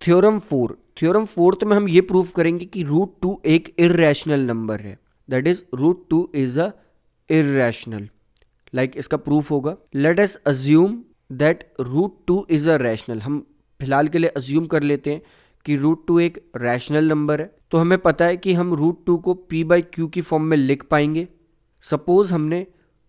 Theorem fourth में हम ये प्रूव करेंगे कि रूट टू एक इर्रेशनल नंबर है, that is root two is a irrational. Like इसका प्रूफ होगा, let us assume that root two is a rational. हम फिलहाल के लिए अज्यूम कर लेते हैं कि रूट टू एक रैशनल नंबर है, तो हमें पता है कि हम रूट टू को पी बाई क्यू की फॉर्म में लिख पाएंगे। सपोज हमने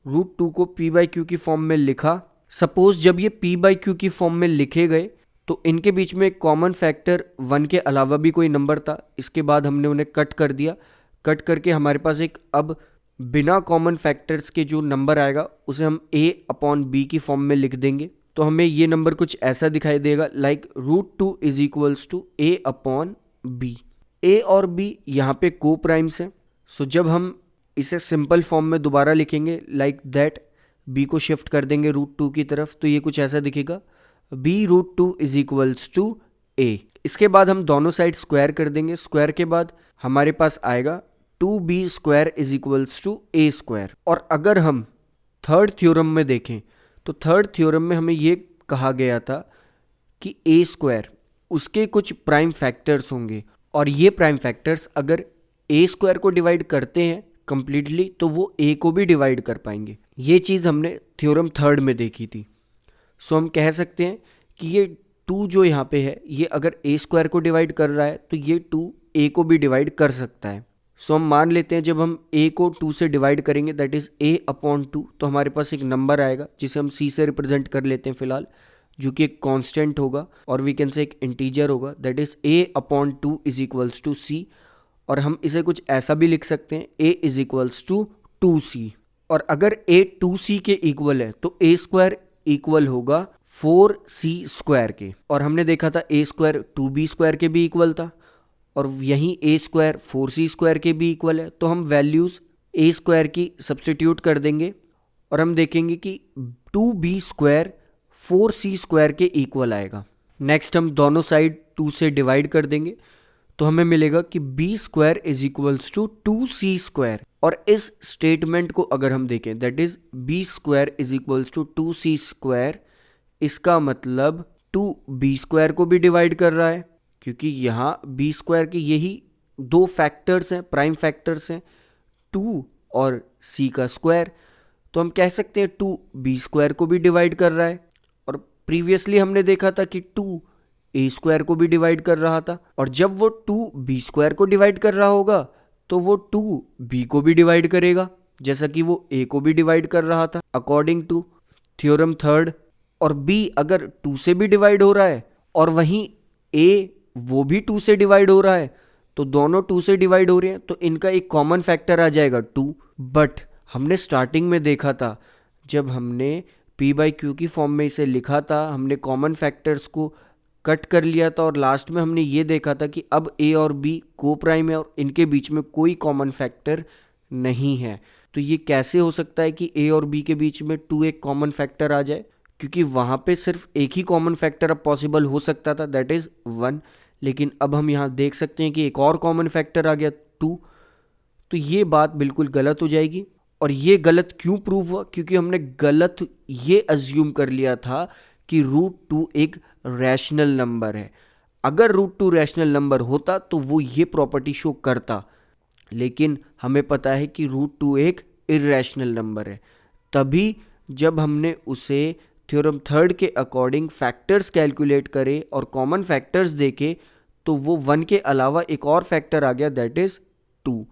रूट टू को पी बाई क्यू की फॉर्म में लिखा, सपोज जब ये पी बाई क्यू की फॉर्म में लिखे गए तो इनके बीच में एक कॉमन फैक्टर 1 के अलावा भी कोई नंबर था। इसके बाद हमने उन्हें कट कर दिया, कट करके हमारे पास एक अब बिना कॉमन फैक्टर्स के जो नंबर आएगा उसे हम a अपॉन बी की फॉर्म में लिख देंगे। तो हमें ये नंबर कुछ ऐसा दिखाई देगा, like root two is equals to a upon b. a और b यहाँ पे को प्राइम्स हैं, सो जब हम इसे सिंपल फॉर्म में दोबारा लिखेंगे लाइक दैट, b को शिफ्ट कर देंगे रूट टू की तरफ, तो ये कुछ ऐसा दिखेगा, b root two is equals to a। इसके बाद हम दोनों साइड स्क्वायर कर देंगे, स्क्वायर के बाद हमारे पास आएगा 2b square is equals to a square. और अगर हम थर्ड थ्योरम में देखें तो थर्ड थ्योरम में हमें ये कहा गया था कि a स्क्वायर उसके कुछ प्राइम फैक्टर्स होंगे, और ये प्राइम फैक्टर्स अगर a स्क्वायर को डिवाइड करते हैं कंप्लीटली तो वो a को भी डिवाइड कर पाएंगे। ये चीज़ हमने थ्योरम थर्ड में देखी थी। सो हम कह सकते हैं कि ये 2 जो यहाँ पे है ये अगर a स्क्वायर को डिवाइड कर रहा है तो ये 2 a को भी डिवाइड कर सकता है। सो हम मान लेते हैं जब हम a को 2 से डिवाइड करेंगे दैट इज a अपॉन 2, तो हमारे पास एक नंबर आएगा जिसे हम c से रिप्रेजेंट कर लेते हैं फिलहाल, जो कि एक कांस्टेंट होगा और वी कैन से एक इंटीजर होगा, that is a upon 2 is equals to c। और हम इसे कुछ ऐसा भी लिख सकते हैं, a is equals to 2c। और अगर a 2c के इक्वल है तो a स्क्वायर इक्वल होगा 4c स्क्वायर के, और हमने देखा था a स्क्वायर 2b स्क्वायर के भी इक्वल था, और यहीं a स्क्वायर 4c स्क्वायर के भी इक्वल है। तो हम वैल्यूज़ a स्क्वायर की सब्स्टिट्यूट कर देंगे और हम देखेंगे कि 2b स्क्वायर 4c स्क्वायर के इक्वल आएगा। नेक्स्ट हम दोनों साइड 2 से डिवाइड कर देंगे तो हमें मिलेगा कि b square is equals to 2c square. और इस स्टेटमेंट को अगर हम देखें that is b square is equals to 2c square, इसका मतलब 2b स्क्वायर को भी डिवाइड कर रहा है, क्योंकि यहाँ b स्क्वायर के यही 2 फैक्टर्स हैं, प्राइम फैक्टर्स हैं 2 और c का स्क्वायर। तो हम कह सकते हैं 2b स्क्वायर को भी डिवाइड कर रहा है, और प्रीवियसली हमने देखा था कि 2a स्क्वायर को भी डिवाइड कर रहा था, और जब वो 2b स्क्वायर को डिवाइड कर रहा होगा तो वो 2b को भी डिवाइड करेगा, जैसा कि वो a को भी डिवाइड कर रहा था अकॉर्डिंग टू थ्योरम थर्ड। और b अगर 2 से भी डिवाइड हो रहा है और वहीं a वो भी 2 से डिवाइड हो रहा है, तो दोनों 2 से डिवाइड हो रहे हैं तो इनका एक कॉमन फैक्टर आ जाएगा 2। बट हमने स्टार्टिंग में देखा था जब हमने p बाई क्यू की फॉर्म में इसे लिखा था, हमने कॉमन फैक्टर्स को कट कर लिया था और लास्ट में हमने ये देखा था कि अब a और b को प्राइम है और इनके बीच में कोई कॉमन फैक्टर नहीं है। तो ये कैसे हो सकता है कि a और b के बीच में 2 एक कॉमन फैक्टर आ जाए, क्योंकि वहाँ पे सिर्फ एक ही कॉमन फैक्टर अब पॉसिबल हो सकता था दैट इज़ 1, लेकिन अब हम यहाँ देख सकते हैं कि एक और कॉमन फैक्टर आ गया 2। तो ये बात बिल्कुल गलत हो जाएगी। और ये गलत क्यों प्रूव हुआ, क्योंकि हमने गलत ये अज्यूम कर लिया था कि रूट 2 एक रैशनल नंबर है। अगर रूट 2 रैशनल नंबर होता तो वो ये प्रॉपर्टी शो करता, लेकिन हमें पता है कि रूट 2 एक इर्रेशनल नंबर है। तभी जब हमने उसे थ्योरम थर्ड के अकॉर्डिंग फैक्टर्स कैलकुलेट करे और कॉमन फैक्टर्स देखे तो वो 1 के अलावा एक और फैक्टर आ गया दैट इज 2,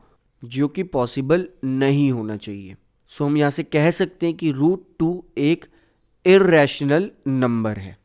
जो कि पॉसिबल नहीं होना चाहिए। सो हम यहाँ से कह सकते हैं कि रूट 2 एक इर्रेशनल नंबर है।